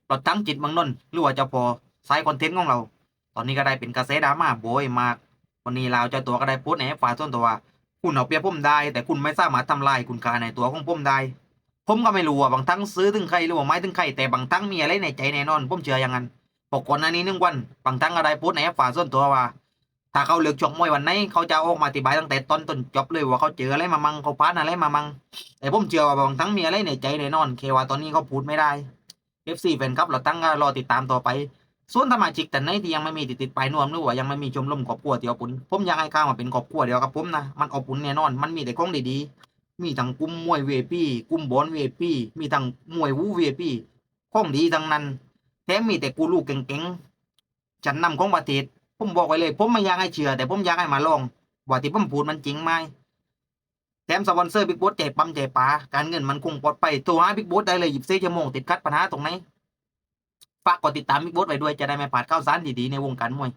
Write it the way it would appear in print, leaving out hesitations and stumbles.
เราตั้งจิตเมืองนนท์หรือว่าเจะพอสายคอนเทนต์ของเราตอนนี้ก็ได้เป็นกระแสดราม่าโบยมากวันนี้เราเจ้าตัวก็ได้โพสต์ในฝ่ายส่วนตัวว่าคุณเอาเปรียบผมได้แต่คุณไม่สามารถทำลายคุณค่าในตัวของผมได้ผมก็ไม่รู้ว่าบางทั้งซื้อถึงใครหรือว่าไม่ถึงใครแต่บางทั้งมีอะไรในใจแน่นอนผมเชื่ออย่างนั้นปกก่อนหน้านี้1 วันบางทั้งก็ได้โพสต์ในฝ่ายส่วนตัวว่าถ้าเขาเลือกชกมวยวันไหนเขาจะออกมาอธิบายตั้งแต่ต้นจนจบเลยว่าเขาเจออะไรมามั่งเขาผ่านอะไรมามั่งแต่ผมเชื่อว่าบางทั้งมีอะไรในใจแน่นอนแค่ว่าตอนนี้เขาพูดไม่ได้ FC แฟนคลับเราตั้งก็รอติดตามต่อไปส่วนสมาชิกแต่ไหนที่ยังไม่มีติดปลายนวมหรือว่ายังไม่มีชมรมครอบครัวที่อบอุ่นผมอยากให้เข้ามาเป็นครอบครัวเดียวกับผมนะมันอบอุ่นแน่นอนมันมีแต่ของดีๆมีทั้งกลุ่มมวย VIP กลุ่มบอล VIP มีทั้งมวยวู VIP ของดีทั้งนั้นแถมมีแต่กูรูเก่งๆชั้นนำของประเทศผมบอกไว้เลยผมไม่อยากให้เชื่อแต่ผมอยากให้มาลองว่าที่ผมพูดมันจริงไหมแถมสปอนเซอร์บิ๊กโบ๊ทใจปั๊มใจป๋าการเงินมันคงปลอดภัยตัวหาบิ๊กโบ๊ทได้เลย24 ชั่วโมงติดขัดปัญหาตรงไหน ฝากกดติดตามบิ๊กโบ๊ทไว้ด้วยจะได้ไม่พลาดข่าวสารดีๆในวงการมวย